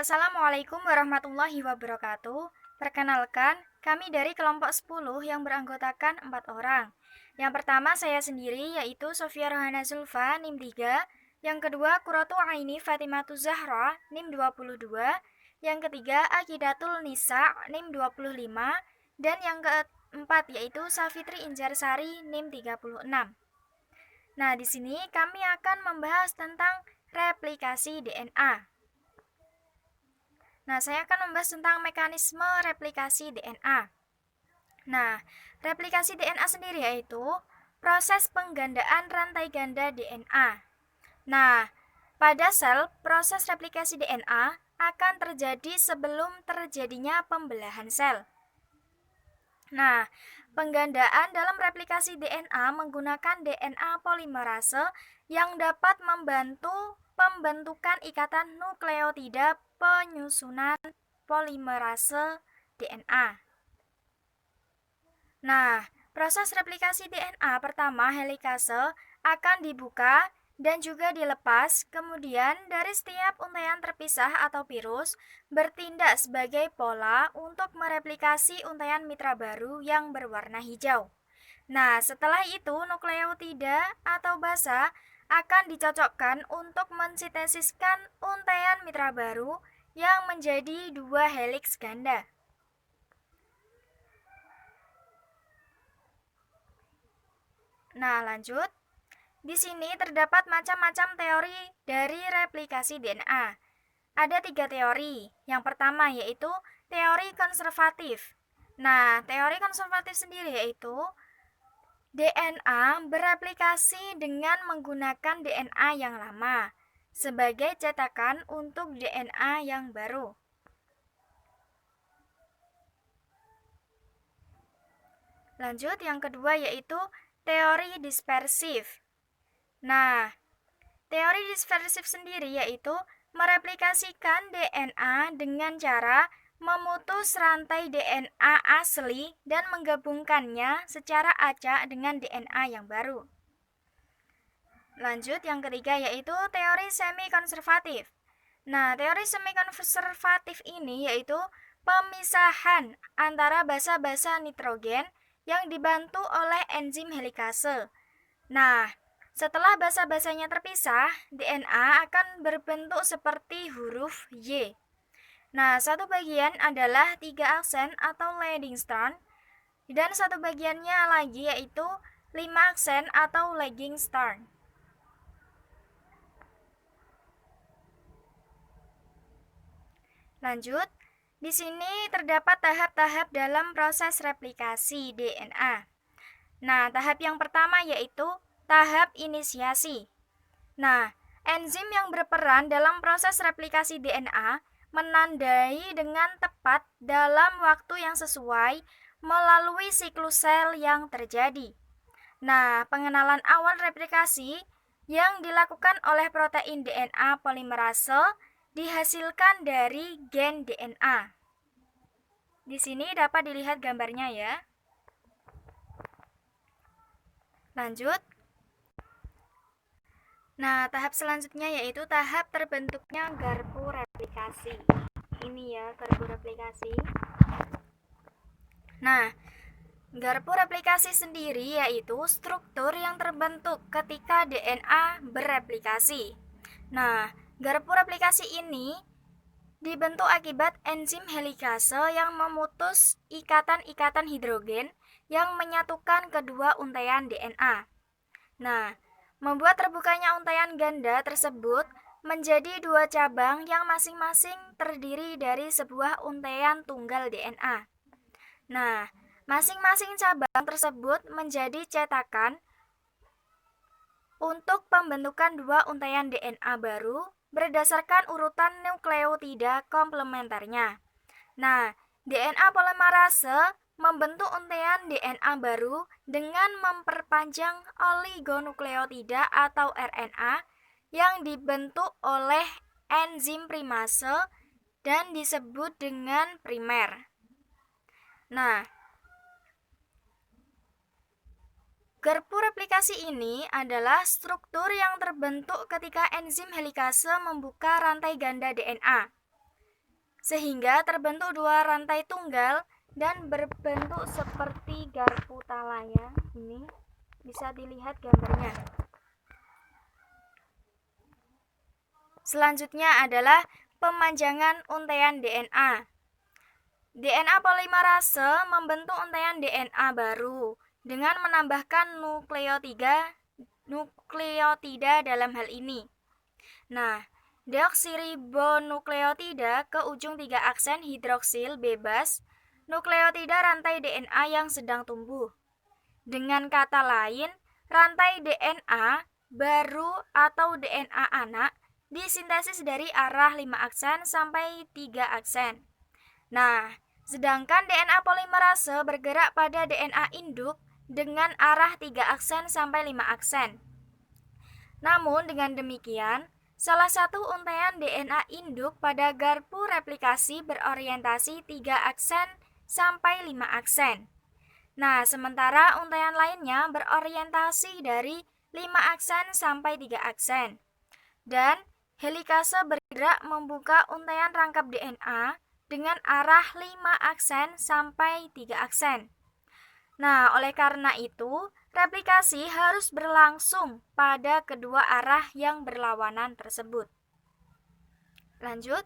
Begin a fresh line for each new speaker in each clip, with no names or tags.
Assalamualaikum warahmatullahi wabarakatuh. Perkenalkan, kami dari kelompok 10 yang beranggotakan 4 orang. Yang pertama saya sendiri yaitu Sofia Rohana Zulfa, NIM 3. Yang kedua Qurratu Aini Fatimatu Zahra, NIM 22. Yang ketiga Aqidatul Nisa, NIM 25. Dan yang keempat yaitu Safitri Injarsari, NIM 36. Nah, di sini kami akan membahas tentang replikasi DNA. Nah, saya akan membahas tentang mekanisme replikasi DNA. Nah, replikasi DNA sendiri yaitu proses penggandaan rantai ganda DNA. Nah, pada sel, proses replikasi DNA akan terjadi sebelum terjadinya pembelahan sel. Nah, penggandaan dalam replikasi DNA menggunakan DNA polimerase yang dapat membantu pembentukan ikatan nukleotida penyusunan polimerase DNA. Nah, proses replikasi DNA pertama helikase akan dibuka dan juga dilepas, kemudian dari setiap untaian terpisah atau virus bertindak sebagai pola untuk mereplikasi untaian mitra baru yang berwarna hijau. Nah, setelah itu nukleotida atau basa akan dicocokkan untuk mensintesiskan untaian mitra baru yang menjadi 2 heliks ganda. Nah, lanjut. Di sini terdapat macam-macam teori dari replikasi DNA. Ada 3 teori. Yang pertama yaitu teori konservatif. Nah, teori konservatif sendiri yaitu DNA bereplikasi dengan menggunakan DNA yang lama sebagai cetakan untuk DNA yang baru. Lanjut, yang kedua yaitu teori dispersif. Nah, teori dispersif sendiri yaitu mereplikasikan DNA dengan cara memutus rantai DNA asli dan menggabungkannya secara acak dengan DNA yang baru. Lanjut, yang ketiga yaitu teori semi-konservatif. Nah, teori semi-konservatif ini yaitu pemisahan antara basa-basa nitrogen yang dibantu oleh enzim helikase. Nah, setelah basa-basanya terpisah, DNA akan berbentuk seperti huruf Y. Nah, satu bagian adalah 3 aksen atau leading strand, dan satu bagiannya lagi yaitu 5 aksen atau lagging strand. Lanjut, di sini terdapat tahap-tahap dalam proses replikasi DNA. Nah, tahap yang pertama yaitu tahap inisiasi. Nah, enzim yang berperan dalam proses replikasi DNA menandai dengan tepat dalam waktu yang sesuai melalui siklus sel yang terjadi. Nah, pengenalan awal replikasi yang dilakukan oleh protein DNA polimerase dihasilkan dari gen DNA. Di sini dapat dilihat gambarnya ya. Lanjut. Nah, tahap selanjutnya yaitu tahap terbentuknya garpu replikasi. Ini ya, garpu replikasi. Nah, garpu replikasi sendiri yaitu struktur yang terbentuk ketika DNA bereplikasi. Nah, garpu replikasi ini dibentuk akibat enzim helikase yang memutus ikatan-ikatan hidrogen yang menyatukan kedua untaian DNA. Nah, membuat terbukanya untaian ganda tersebut menjadi 2 cabang yang masing-masing terdiri dari sebuah untaian tunggal DNA. Nah, masing-masing cabang tersebut menjadi cetakan untuk pembentukan 2 untaian DNA baru berdasarkan urutan nukleotida komplementernya. Nah, DNA polimerase membentuk untaian DNA baru dengan memperpanjang oligonukleotida atau RNA yang dibentuk oleh enzim primase dan disebut dengan primer. Nah, garpu replikasi ini adalah struktur yang terbentuk ketika enzim helikase membuka rantai ganda DNA. sehingga terbentuk dua rantai tunggal dan berbentuk seperti garpu talaya. Ini bisa dilihat gambarnya. Selanjutnya adalah pemanjangan untaian DNA. DNA polimerase membentuk untaian DNA baru dengan menambahkan nukleotida dalam hal ini. Nah, deoksiribonukleotida ke ujung 3 aksen hidroksil bebas nukleotida rantai DNA yang sedang tumbuh. Dengan kata lain, rantai DNA baru atau DNA anak disintesis dari arah 5 aksen sampai 3 aksen. Nah, sedangkan DNA polimerase bergerak pada DNA induk dengan arah 3 aksen sampai 5 aksen. Namun dengan demikian, salah satu untaian DNA induk pada garpu replikasi berorientasi 3 aksen sampai 5 aksen. Nah, sementara untaian lainnya berorientasi dari 5 aksen sampai 3 aksen. Dan helikase bergerak membuka untaian rangkap DNA dengan arah 5 aksen sampai 3 aksen. Nah, oleh karena itu, replikasi harus berlangsung pada kedua arah yang berlawanan tersebut. Lanjut.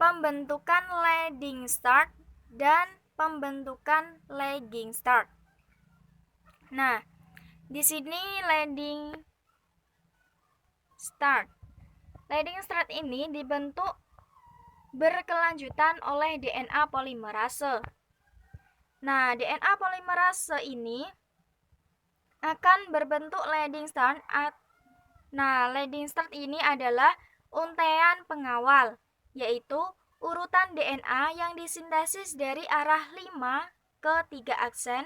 Pembentukan leading start dan pembentukan lagging start. Nah, di sini leading start. Leading start ini dibentuk berkelanjutan oleh DNA polimerase. Nah, DNA polimerase ini akan berbentuk leading start. Nah, leading start ini adalah untaian pengawal, yaitu urutan DNA yang disintesis dari arah 5 ke 3 aksen.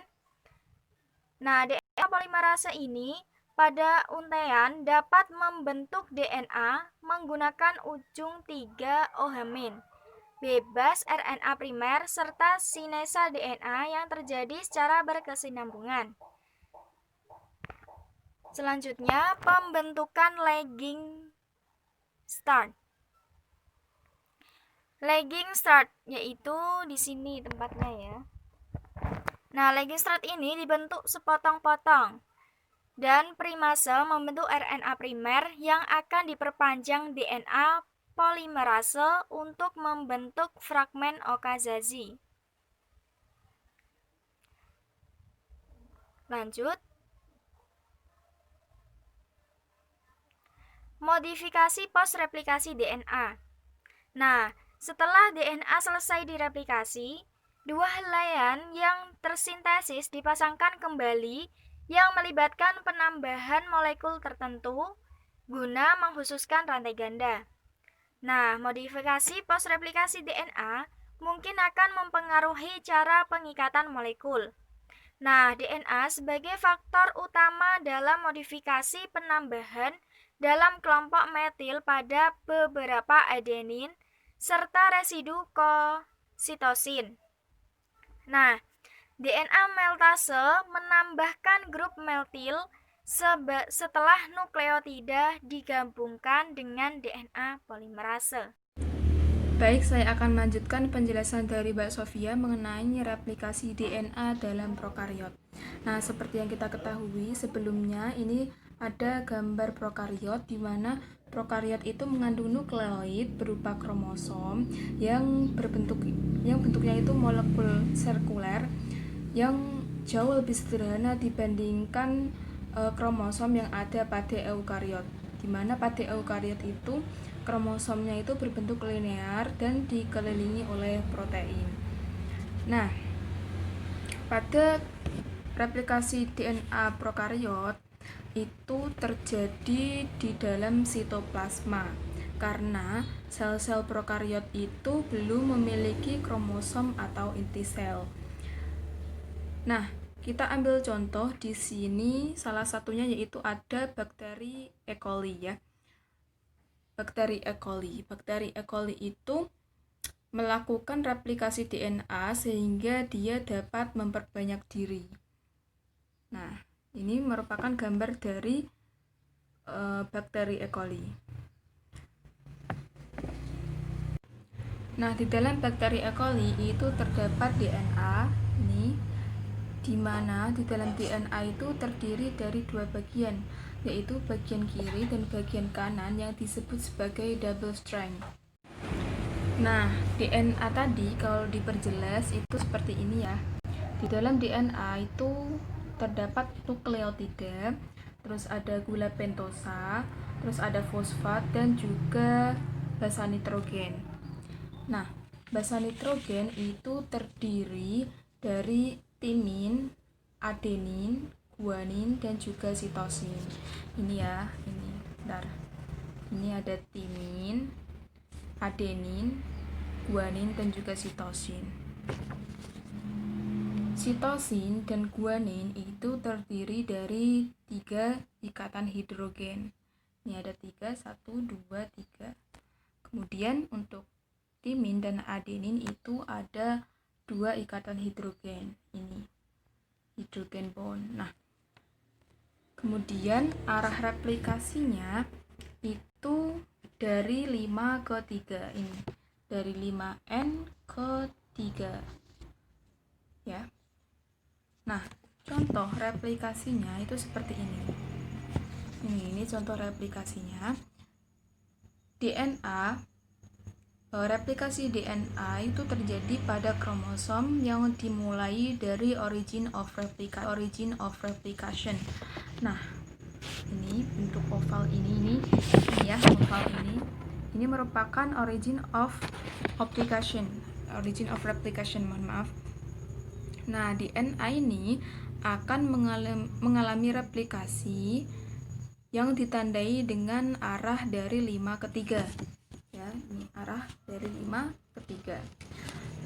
Nah, DNA polimerase ini pada untaian dapat membentuk DNA menggunakan ujung 3 ohamin bebas RNA primer serta sinesa DNA yang terjadi secara berkesinambungan. Selanjutnya, pembentukan lagging start. Lagging start yaitu di sini tempatnya ya. Nah, lagging start ini dibentuk sepotong-potong dan primase membentuk RNA primer yang akan diperpanjang DNA polimerase untuk membentuk fragmen Okazaki. Lanjut. Modifikasi post replikasi DNA. Nah, setelah DNA selesai direplikasi, dua helaian yang tersintesis dipasangkan kembali yang melibatkan penambahan molekul tertentu guna mengkhususkan rantai ganda. Nah, modifikasi post replikasi DNA mungkin akan mempengaruhi cara pengikatan molekul. Nah, DNA sebagai faktor utama dalam modifikasi penambahan dalam kelompok metil pada beberapa adenin serta residu kositosin. Nah, DNA meltase menambahkan grup metil setelah nukleotida digabungkan dengan DNA polimerase.
Baik, saya akan melanjutkan penjelasan dari Mbak Sofia mengenai replikasi DNA dalam prokariot. Nah, seperti yang kita ketahui sebelumnya, ini ada gambar prokariot di mana prokariot itu mengandung nukleoid berupa kromosom yang bentuknya itu molekul sirkuler yang jauh lebih sederhana dibandingkan kromosom yang ada pada eukariot, di mana pada eukariot itu kromosomnya itu berbentuk linear dan dikelilingi oleh protein. Nah, pada replikasi DNA prokariot itu terjadi di dalam sitoplasma karena sel-sel prokariot itu belum memiliki kromosom atau inti sel. Nah, kita ambil contoh di sini, salah satunya yaitu ada bakteri E. coli ya. Bakteri E. coli itu melakukan replikasi DNA sehingga dia dapat memperbanyak diri. Nah, ini merupakan gambar dari bakteri E. coli. Nah, di dalam bakteri E. coli itu terdapat DNA, ini, di mana di dalam DNA itu terdiri dari dua bagian, yaitu bagian kiri dan bagian kanan yang disebut sebagai double strand. Nah, DNA tadi kalau diperjelas itu seperti ini ya. Di dalam DNA itu terdapat nukleotida, terus ada gula pentosa, terus ada fosfat dan juga basa nitrogen. Nah, basa nitrogen itu terdiri dari timin, adenin, guanin, dan juga sitosin. Ini ya, ini. Bentar. Ini ada timin, adenin, guanin, dan juga sitosin. Sitosin dan guanin itu terdiri dari 3 ikatan hidrogen. Ini ada 3, 1, 2, 3. Kemudian untuk timin dan adenin itu ada 2 ikatan hidrogen. Ini hidrogen bond. Nah, kemudian arah replikasinya itu dari 5 ke 3 ini. Dari 5N ke 3. Ya. Nah, contoh replikasinya itu seperti ini. Ini contoh replikasinya. Replikasi DNA itu terjadi pada kromosom yang dimulai dari origin of replication. Nah, ini bentuk oval ini ya, oval ini. Ini merupakan origin of replication, mohon maaf. Nah, DNA ini akan mengalami replikasi yang ditandai dengan arah dari 5 ke 3. Ya, ini arah dari 5 ke 3.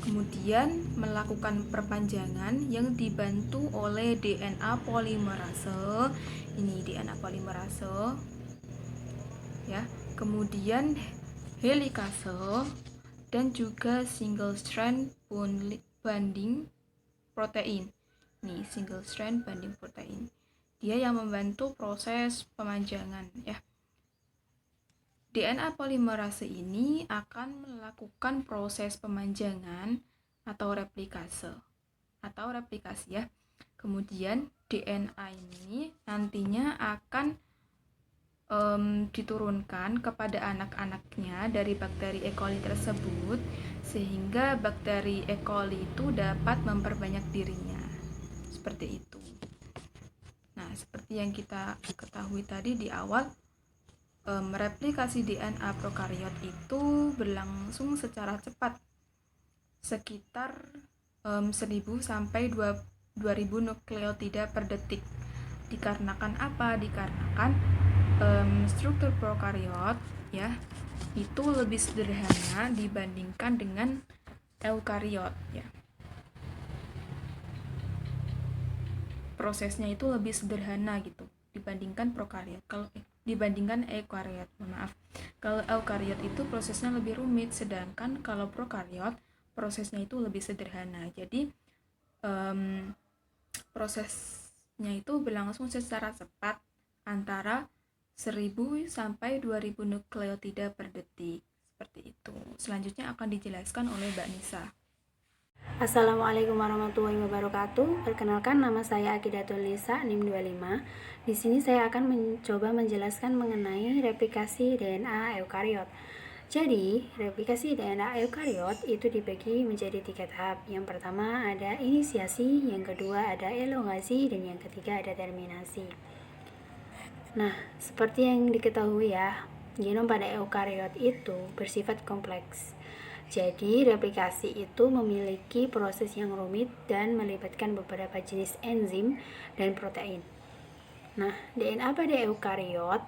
Kemudian melakukan perpanjangan yang dibantu oleh DNA polimerase. Ini DNA polimerase. Ya, kemudian helikase dan juga single strand bonding protein. Nih, single strand bonding protein. Dia yang membantu proses pemanjangan ya. DNA polimerase ini akan melakukan proses pemanjangan atau replikasi ya. Kemudian DNA ini nantinya akan diturunkan kepada anak-anaknya dari bakteri E. coli tersebut, sehingga bakteri E. coli itu dapat memperbanyak dirinya. Seperti itu. Nah, seperti yang kita ketahui tadi di awal, replikasi DNA prokariot itu berlangsung secara cepat, sekitar 1000 sampai 2000 nukleotida per detik. Dikarenakan apa? Dikarenakan struktur prokariot ya itu lebih sederhana dibandingkan dengan eukariot ya. Prosesnya itu lebih sederhana gitu dibandingkan prokariot. Kalau dibandingkan eukariot, maaf. Kalau eukariot itu prosesnya lebih rumit, sedangkan kalau prokariot prosesnya itu lebih sederhana. Jadi prosesnya itu berlangsung secara cepat antara 1000 sampai 2000 nukleotida per detik. Seperti itu. Selanjutnya akan dijelaskan oleh Mbak Nisa.
Assalamualaikum warahmatullahi wabarakatuh. Perkenalkan, nama saya Akidatul Nisa, NIM 25. Di sini saya akan mencoba menjelaskan mengenai replikasi DNA eukariot. Jadi, replikasi DNA eukariot itu dibagi menjadi 3 tahap. Yang pertama ada inisiasi, yang kedua ada elongasi, dan yang ketiga ada terminasi. Nah, seperti yang diketahui ya, genom pada eukariot itu bersifat kompleks. Jadi, replikasi itu memiliki proses yang rumit dan melibatkan beberapa jenis enzim dan protein. Nah, DNA pada eukariot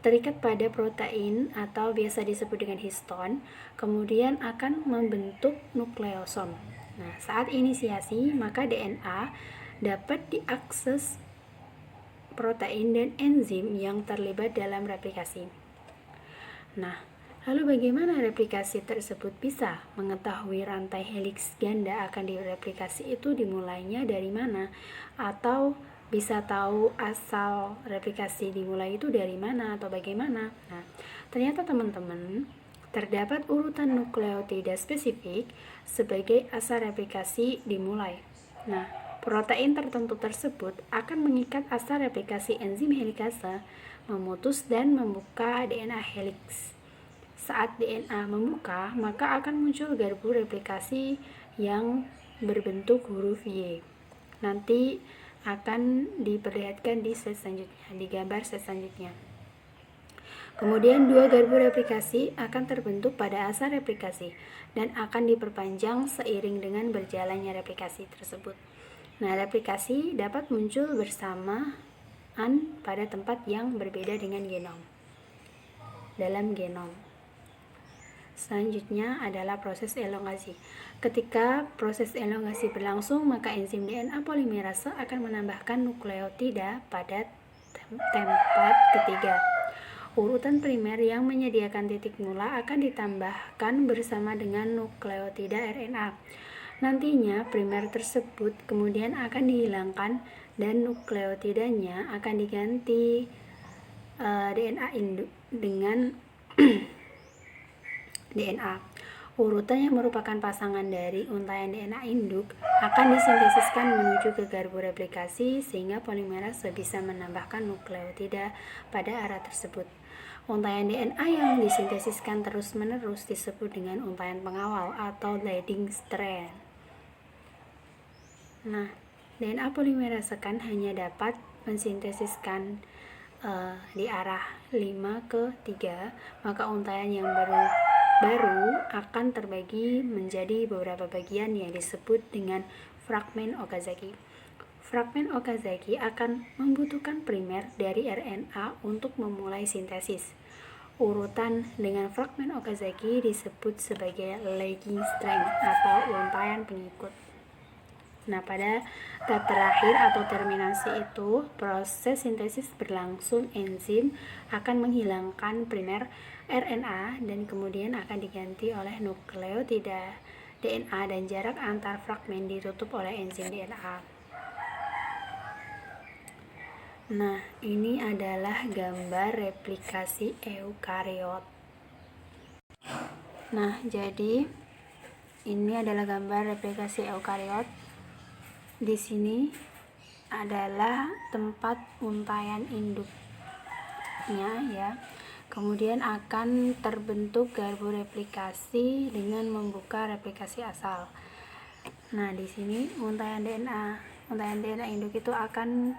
terikat pada protein atau biasa disebut dengan histon, kemudian akan membentuk nukleosom. Nah, saat inisiasi, maka DNA dapat diakses protein dan enzim yang terlibat dalam replikasi. Nah, lalu bagaimana replikasi tersebut bisa mengetahui rantai heliks ganda akan direplikasi itu dimulainya dari mana? Atau bisa tahu asal replikasi dimulai itu dari mana atau bagaimana? Nah, ternyata teman-teman, terdapat urutan nukleotida spesifik sebagai asa replikasi dimulai. Nah, protein tertentu tersebut akan mengikat asa replikasi enzim helikase, memutus dan membuka DNA helix. Saat DNA membuka, maka akan muncul garpu replikasi yang berbentuk huruf Y. Nanti akan diperlihatkan di slide selanjutnya, di gambar slide selanjutnya. Kemudian dua garpu replikasi akan terbentuk pada asa replikasi dan akan diperpanjang seiring dengan berjalannya replikasi tersebut. Nah, replikasi dapat muncul bersamaan pada tempat yang berbeda dengan genom. Dalam genom. Selanjutnya adalah proses elongasi. Ketika proses elongasi berlangsung, maka enzim DNA polimerase akan menambahkan nukleotida pada tempat ketiga. Urutan primer yang menyediakan titik mula akan ditambahkan bersama dengan nukleotida RNA. Nantinya primer tersebut kemudian akan dihilangkan dan nukleotidanya akan diganti DNA induk dengan DNA. Urutan yang merupakan pasangan dari untaian DNA induk akan disintesiskan menuju ke garpu replikasi sehingga polimerase bisa menambahkan nukleotida pada arah tersebut. Untaian DNA yang disintesiskan terus-menerus disebut dengan untaian pengawal atau leading strand. Nah, DNA polimerase kan hanya dapat mensintesiskan di arah 5 ke 3, maka untaian yang baru akan terbagi menjadi beberapa bagian yang disebut dengan fragmen Okazaki. Fragmen Okazaki akan membutuhkan primer dari RNA untuk memulai sintesis. Urutan dengan fragmen Okazaki disebut sebagai lagging strand atau untaian pengikut. Nah, pada tahap terakhir atau terminasi itu, proses sintesis berlangsung, enzim akan menghilangkan primer RNA dan kemudian akan diganti oleh nukleotida DNA dan jarak antar fragmen ditutup oleh enzim DNA. Nah, ini adalah gambar replikasi eukariot. Nah, jadi ini adalah gambar replikasi eukariot. Di sini adalah tempat untaian induknya ya. Kemudian akan terbentuk garpu replikasi dengan membuka replikasi asal. Nah, di sini untaian DNA induk itu akan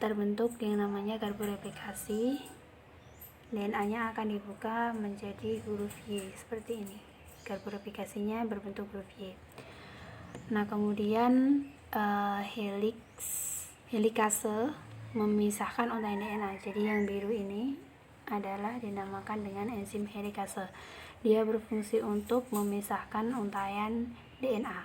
terbentuk yang namanya garpu replikasi. DNA-nya akan dibuka menjadi huruf Y seperti ini. Garpu replikasinya berbentuk huruf Y. Nah, kemudian helikase memisahkan untaian DNA. Jadi yang biru ini adalah dinamakan dengan enzim helikase. Dia berfungsi untuk memisahkan untaian DNA.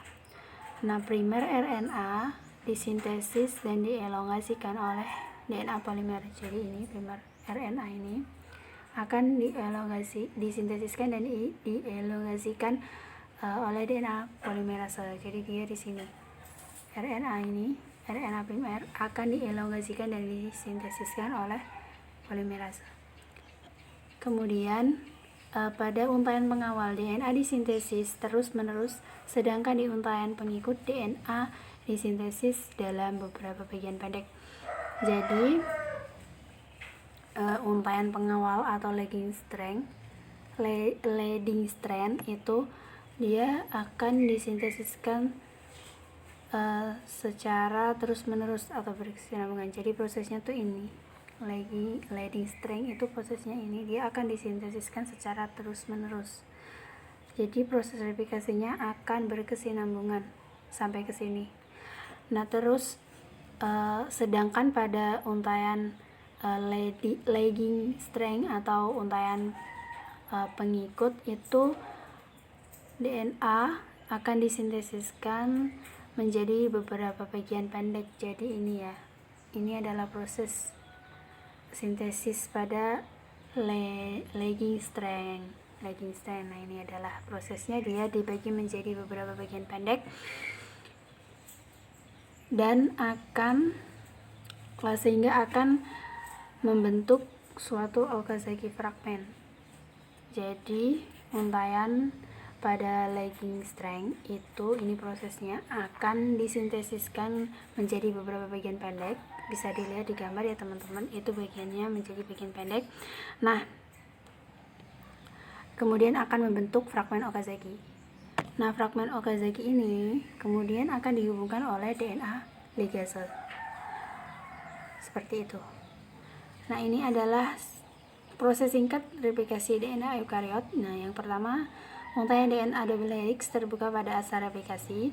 Nah, primer RNA disintesis dan dielongasikan oleh DNA polimer. Jadi ini primer RNA ini akan disintesiskan dan dielongasikan oleh DNA polimerase. Jadi dia di sini RNA primer akan dielongasikan dan disintesiskan oleh polimerase. Kemudian pada untaian pengawal DNA disintesis terus-menerus, sedangkan di untaian pengikut DNA disintesis dalam beberapa bagian pendek. Jadi untaian pengawal atau leading strand itu dia akan disintesiskan secara terus-menerus atau berkesinambungan. Jadi prosesnya tuh ini, leading strand itu prosesnya ini, dia akan disintesiskan secara terus-menerus. Jadi proses replikasinya akan berkesinambungan sampai ke sini. Nah, terus sedangkan pada untaian lagging strand atau untaian pengikut itu DNA akan disintesiskan menjadi beberapa bagian pendek. Jadi ini ya, ini adalah proses sintesis pada lagging strand. Nah, ini adalah prosesnya, dia dibagi menjadi beberapa bagian pendek dan sehingga akan membentuk suatu Okazaki fragment. Jadi untaian pada lagging strand itu ini prosesnya akan disintesiskan menjadi beberapa bagian pendek. Bisa dilihat di gambar ya teman-teman, itu bagiannya menjadi bagian pendek. Nah, kemudian akan membentuk fragmen Okazaki. Nah, fragmen Okazaki ini kemudian akan dihubungkan oleh DNA ligase. Seperti itu. Nah, ini adalah proses singkat replikasi DNA eukariot. Nah, yang pertama, untaian DNA double helix terbuka pada asa replikasi.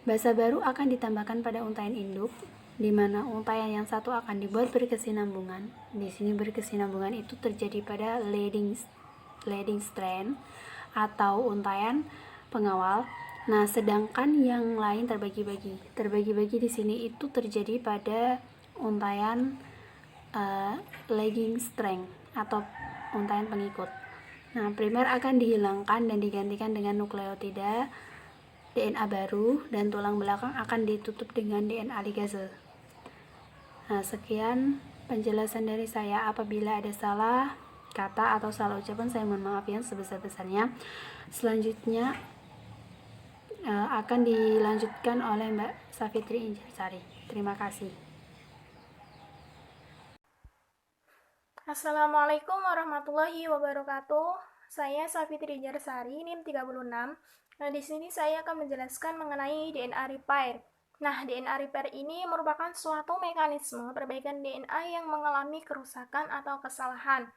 Basa baru akan ditambahkan pada untaian induk, di mana untaian yang satu akan dibuat berkesinambungan. Di sini berkesinambungan itu terjadi pada leading strand atau untaian pengawal. Nah, sedangkan yang lain terbagi-bagi. Terbagi-bagi di sini itu terjadi pada untaian lagging strand atau untaian pengikut. Nah, primer akan dihilangkan dan digantikan dengan nukleotida DNA baru, dan tulang belakang akan ditutup dengan DNA ligase. Nah, sekian penjelasan dari saya. Apabila ada salah kata atau salah ucapan, saya mohon maaf yang sebesar-besarnya. Selanjutnya akan dilanjutkan oleh Mbak Safitri Injarsari. Terima kasih.
Assalamualaikum warahmatullahi wabarakatuh. Saya Safitri Injarsari, NIM 36. Nah, di sini saya akan menjelaskan mengenai DNA repair. Nah, DNA repair ini merupakan suatu mekanisme perbaikan DNA yang mengalami kerusakan atau kesalahan.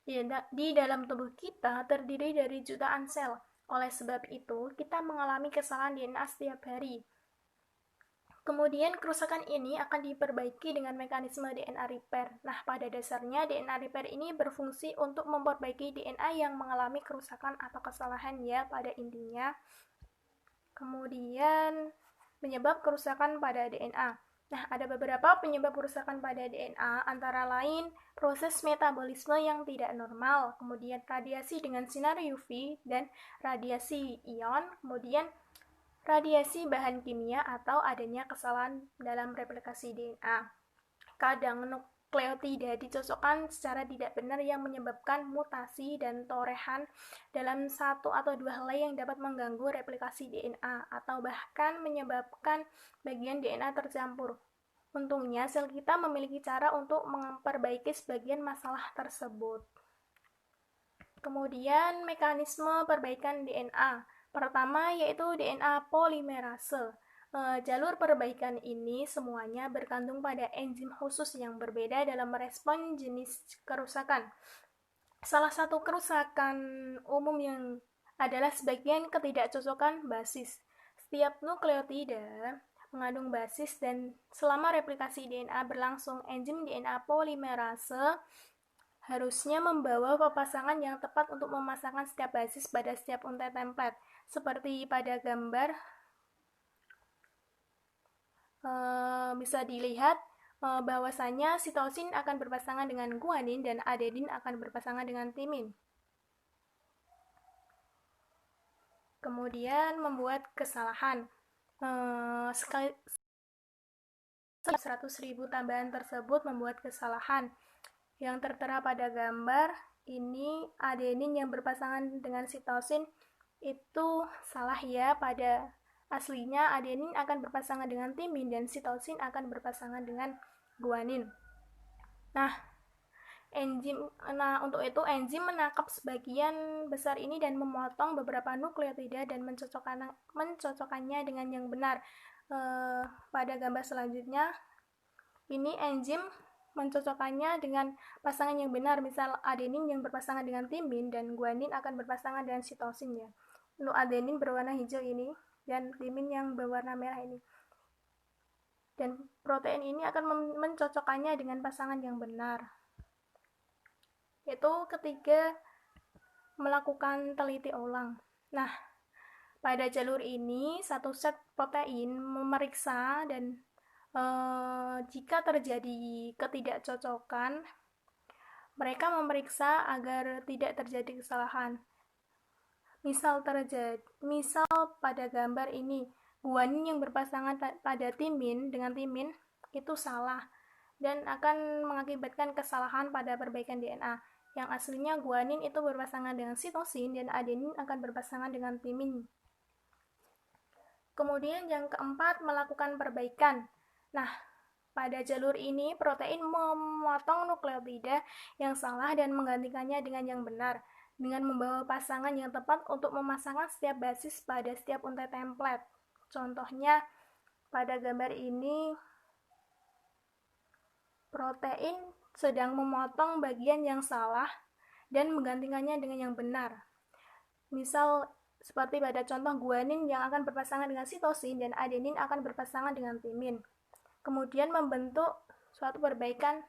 Di dalam tubuh kita terdiri dari jutaan sel. Oleh sebab itu, kita mengalami kesalahan DNA setiap hari. Kemudian kerusakan ini akan diperbaiki dengan mekanisme DNA repair. Nah, pada dasarnya DNA repair ini berfungsi untuk memperbaiki DNA yang mengalami kerusakan atau kesalahan ya pada intinya. Kemudian penyebab kerusakan pada DNA. Nah, ada beberapa penyebab kerusakan pada DNA, antara lain proses metabolisme yang tidak normal, kemudian radiasi dengan sinar UV dan radiasi ion, kemudian radiasi bahan kimia atau adanya kesalahan dalam replikasi DNA. Kadang nukleotida dicocokkan secara tidak benar yang menyebabkan mutasi dan torehan dalam satu atau dua helai yang dapat mengganggu replikasi DNA atau bahkan menyebabkan bagian DNA tercampur. Untungnya, sel kita memiliki cara untuk memperbaiki sebagian masalah tersebut. Kemudian, mekanisme perbaikan DNA. Pertama yaitu DNA polimerase. Jalur perbaikan ini semuanya bergantung pada enzim khusus yang berbeda dalam merespon jenis kerusakan. Salah satu kerusakan umum yang adalah sebagian ketidakcocokan basis. Setiap nukleotida mengandung basis, dan selama replikasi DNA berlangsung, enzim DNA polimerase harusnya membawa papasangan yang tepat untuk memasangkan setiap basis pada setiap untai template. Seperti pada gambar bisa dilihat bahwasanya sitosin akan berpasangan dengan guanin dan adenin akan berpasangan dengan timin. Kemudian membuat kesalahan. 100.000 tambahan tersebut membuat kesalahan. Yang tertera pada gambar ini adenin yang berpasangan dengan sitosin itu salah ya. Pada aslinya adenin akan berpasangan dengan timin dan sitosin akan berpasangan dengan guanin. Untuk itu enzim menangkap sebagian besar ini dan memotong beberapa nukleotida dan mencocokkannya dengan yang benar. Pada gambar selanjutnya ini enzim mencocokkannya dengan pasangan yang benar, misal adenin yang berpasangan dengan timin dan guanin akan berpasangan dengan sitosin ya. Untuk adenin berwarna hijau ini dan timin yang berwarna merah ini. Dan protein ini akan mencocokkannya dengan pasangan yang benar. Yaitu ketiga, melakukan teliti ulang. Nah, pada jalur ini satu set protein memeriksa dan jika terjadi ketidakcocokan, mereka memeriksa agar tidak terjadi kesalahan. Misal pada gambar ini, guanin yang berpasangan pada timin dengan timin itu salah dan akan mengakibatkan kesalahan pada perbaikan DNA. yang aslinya guanin itu berpasangan dengan sitosin dan adenin akan berpasangan dengan timin. Kemudian yang keempat, melakukan perbaikan. Nah, pada jalur ini protein memotong nukleotida yang salah dan menggantikannya dengan yang benar dengan membawa pasangan yang tepat untuk memasangkan setiap basis pada setiap untai template. Contohnya pada gambar ini protein sedang memotong bagian yang salah dan menggantikannya dengan yang benar. Misal seperti pada contoh guanin yang akan berpasangan dengan sitosin dan adenin akan berpasangan dengan timin. Kemudian membentuk suatu perbaikan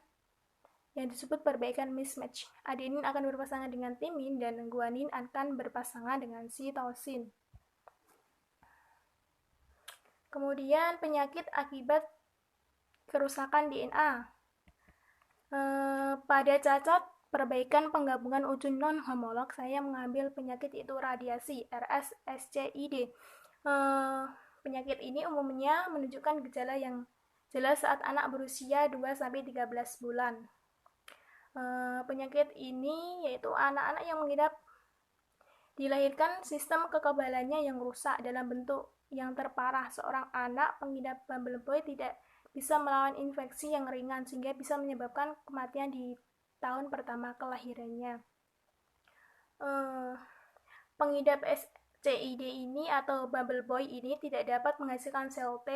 yang disebut perbaikan mismatch. Adenin akan berpasangan dengan timin dan guanin akan berpasangan dengan sitosin. Kemudian penyakit akibat kerusakan DNA. Pada cacat perbaikan penggabungan ujung non-homolog, saya mengambil penyakit itu radiasi, RS-SCID. Penyakit ini umumnya menunjukkan gejala yang jelas saat anak berusia 2-13 bulan. Penyakit ini yaitu anak-anak yang mengidap dilahirkan sistem kekebalannya yang rusak dalam bentuk yang terparah. Seorang anak pengidap Bumble Boy tidak bisa melawan infeksi yang ringan sehingga bisa menyebabkan kematian di tahun pertama kelahirannya. Pengidap SCID ini atau Bumble Boy ini tidak dapat menghasilkan sel T,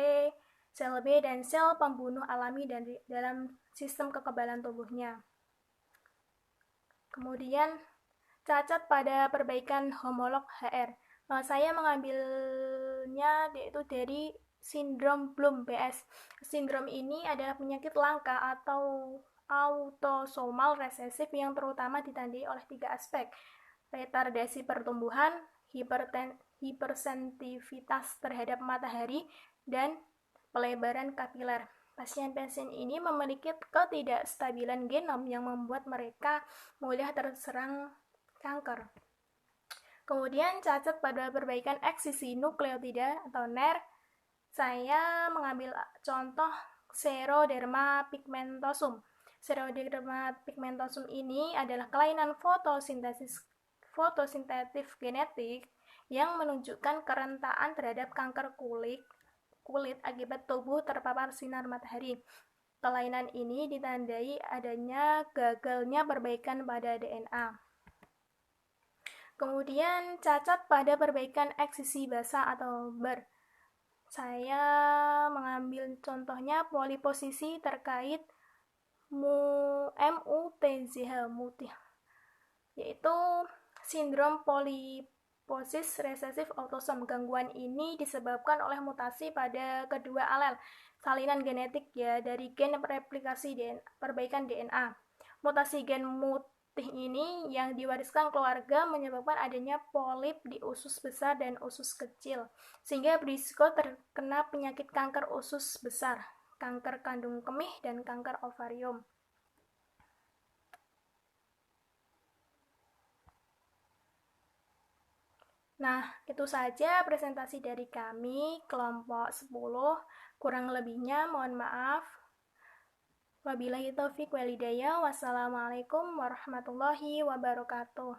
sel B, dan sel pembunuh alami dalam sistem kekebalan tubuhnya. Kemudian cacat pada perbaikan homolog HR. Saya mengambilnya yaitu dari sindrom Bloom BS. Sindrom ini adalah penyakit langka atau autosomal resesif yang terutama ditandai oleh 3 aspek: retardasi pertumbuhan, hipersensitivitas terhadap matahari, dan pelebaran kapiler. Pasien-pasien ini memiliki ketidakstabilan genom yang membuat mereka mudah terserang kanker. Kemudian cacat pada perbaikan eksisi nukleotida atau NER. Saya mengambil contoh Xeroderma pigmentosum. Xeroderma pigmentosum ini adalah kelainan fotosintetif genetik yang menunjukkan kerentaan terhadap kanker kulit akibat tubuh terpapar sinar matahari. Kelainan ini ditandai adanya gagalnya perbaikan pada DNA. Kemudian cacat pada perbaikan eksisi basah atau BER. Saya mengambil contohnya poliposisi terkait MUTZH, yaitu sindrom poliposis resesif autosom. Gangguan ini disebabkan oleh mutasi pada kedua alel salinan genetik dari gen replikasi perbaikan DNA. Mutasi gen mutih ini yang diwariskan keluarga menyebabkan adanya polip di usus besar dan usus kecil, sehingga berisiko terkena penyakit kanker usus besar, kanker kandung kemih, dan kanker ovarium. Nah, itu saja presentasi dari kami, kelompok 10. Kurang lebihnya mohon maaf. Wabillahi taufiq walhidayah. Wassalamualaikum warahmatullahi wabarakatuh.